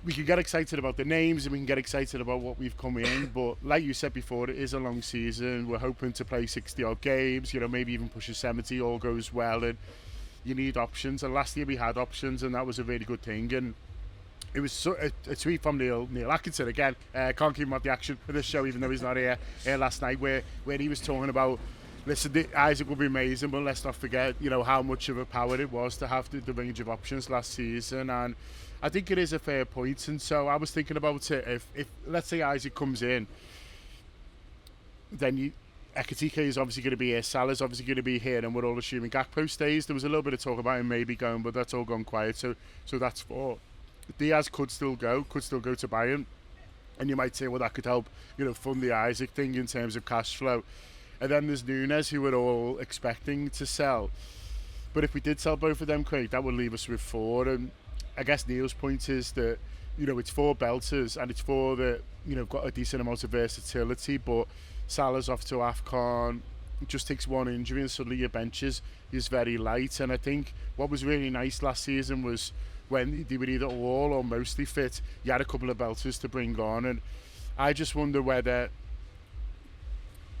we can get excited about the names and we can get excited about what we've come in, but like you said before, it is a long season. We're hoping to play 60 odd games, maybe even push a 70, all goes well, and you need options. And last year we had options, and that was a really good thing. And it was a tweet from Neil Atkinson again. Can't keep him out the action for this show, even though he's not here last night, where he was talking about, listen, Isaac will be amazing, but let's not forget, how much of a power it was to have the range of options last season. And I think it is a fair point. And so I was thinking about it, if let's say Isaac comes in, then Ekitike is obviously going to be here, Salah's obviously going to be here, and we're all assuming Gakpo stays. There was a little bit of talk about him maybe going, but that's all gone quiet. So that's 4. Diaz could still go to Bayern, and you might say, well, that could help, fund the Isaac thing in terms of cash flow. And then there's Nunes, who we're all expecting to sell. But if we did sell both of them, Craig, that would leave us with 4. And I guess Neil's point is that, it's 4 belters, and it's 4 that, got a decent amount of versatility, but Salah's off to AFCON, it just takes one injury and suddenly your benches is very light. And I think what was really nice last season was when they were either all or mostly fit, you had a couple of belters to bring on. And I just wonder whether,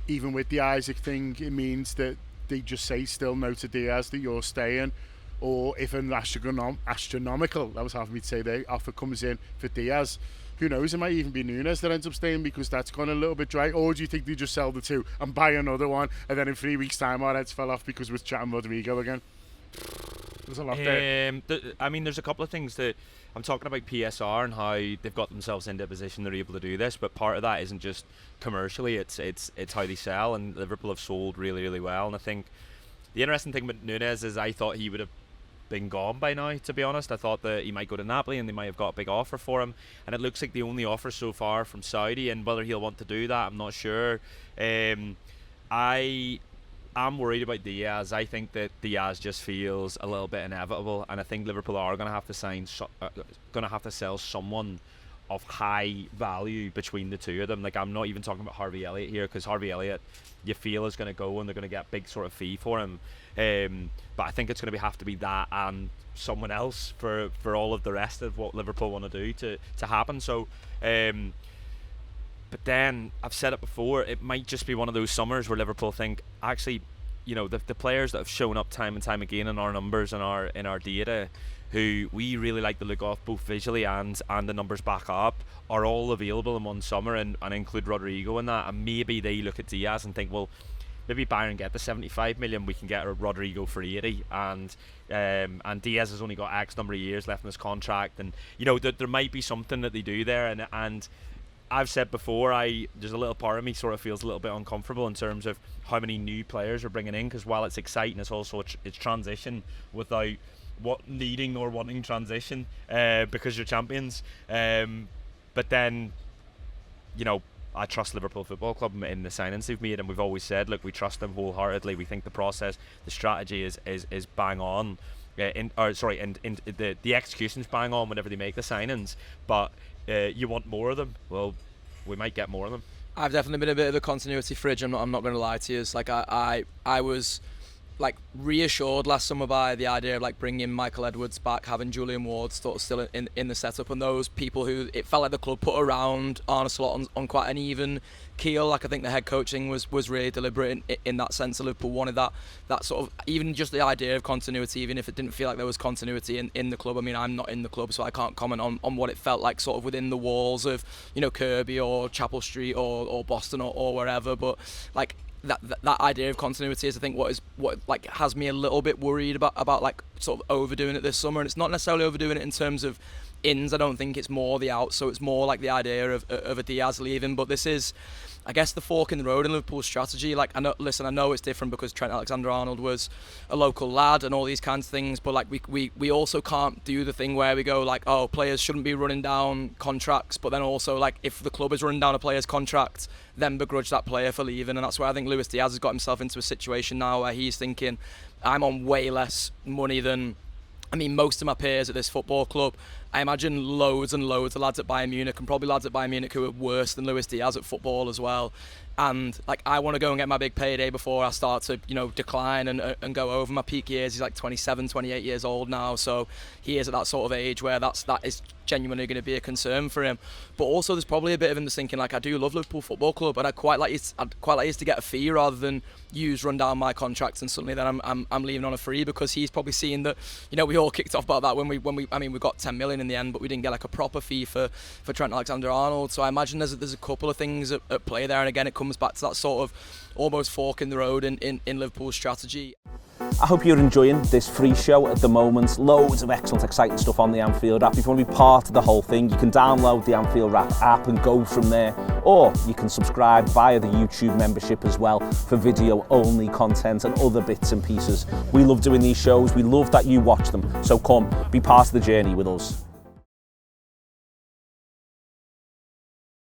even with the Isaac thing, it means that they just say still no to Diaz, that you're staying, or if an astronomical, that was hard for me to say there, offer comes in for Diaz, who knows, it might even be Nunes that ends up staying because that's gone a little bit dry. Or do you think they just sell the 2 and buy another one, and then in 3 weeks' time our heads fell off because we're chatting Rodrigo again? There's a lot there. There's a couple of things that I'm talking about PSR and how they've got themselves into a position they're able to do this, but part of that isn't just commercially, it's how they sell, and Liverpool have sold really, really well. And I think the interesting thing with Nunes is I thought he would have been gone by now, to be honest. I thought that he might go to Napoli and they might have got a big offer for him, and it looks like the only offer so far from Saudi, and whether he'll want to do that, I'm not sure. I'm worried about Diaz. I think that Diaz just feels a little bit inevitable, and I think Liverpool are going to have to sell someone of high value between the two of them. Like, I'm not even talking about Harvey Elliott here, because Harvey Elliott, you feel, is going to go and they're going to get a big sort of fee for him. But I think it's going to have to be that and someone else for all of the rest of what Liverpool want to do to happen. So. But then, I've said it before, it might just be one of those summers where Liverpool think, actually, the players that have shown up time and time again in our numbers and in our data, who we really like the look of both visually and the numbers back up, are all available in one summer, and include Rodrigo in that. And maybe they look at Diaz and think, well, maybe Bayern get the 75 million, we can get a Rodrigo for 80, and Diaz has only got X number of years left in his contract, and there might be something that they do there. And I've said before, there's a little part of me sort of feels a little bit uncomfortable in terms of how many new players we're bringing in, because while it's exciting, it's also it's transition without needing or wanting transition, because you're champions. But then, I trust Liverpool Football Club in the signings they've made, and we've always said, look, we trust them wholeheartedly. We think the process, the strategy is bang on. The execution's bang on whenever they make the signings, but you want more of them. Well, we might get more of them. I've definitely been a bit of a continuity fridge. I'm not going to lie to you. It's like I was like reassured last summer by the idea of like bringing Michael Edwards back, having Julian Ward sort of still in the setup, and those people who it felt like the club put around Arne Slot on quite an even keel. Like, I think the head coaching was really deliberate in that sense. Liverpool wanted that sort of, even just the idea of continuity, even if it didn't feel like there was continuity in the club. I mean, I'm not in the club, so I can't comment on what it felt like sort of within the walls of, Kirby or Chapel Street or Boston or wherever, but like that idea of continuity is, I think, what like has me a little bit worried about like sort of overdoing it this summer. And it's not necessarily overdoing it in terms of ins. I don't think it's more the outs, so it's more like the idea of a Diaz leaving. But this is, I guess, the fork in the road in Liverpool's strategy. Like, I know it's different because Trent Alexander-Arnold was a local lad and all these kinds of things, but like we also can't do the thing where we go like, oh, players shouldn't be running down contracts, but then also like if the club is running down a player's contract, then begrudge that player for leaving. And that's where I think Luis Diaz has got himself into a situation now where he's thinking, I'm on way less money than, I mean, most of my peers at this football club, I imagine loads and loads of lads at Bayern Munich, and probably lads at Bayern Munich who are worse than Luis Diaz at football as well. And like, I want to go and get my big payday before I start to, you know, decline and go over my peak years. He's like 27, 28 years old now, so he is at that sort of age where that is genuinely going to be a concern for him. But also, there's probably a bit of him that's thinking, like, I do love Liverpool Football Club, and I'd quite like you to get a fee rather than run down my contracts and suddenly then I'm leaving on a free, because he's probably seeing that, you know, we all kicked off about that when we I mean, we got 10 million in the end, but we didn't get like a proper fee for Trent Alexander-Arnold. So I imagine there's a couple of things at play there, and again, it comes back to that sort of almost fork in the road in Liverpool's strategy. I hope you're enjoying this free show at the moment. Loads of excellent, exciting stuff on the Anfield app. If you want to be part of the whole thing, you can download the Anfield app and go from there. Or you can subscribe via the YouTube membership as well for video-only content and other bits and pieces. We love doing these shows. We love that you watch them. So come, be part of the journey with us.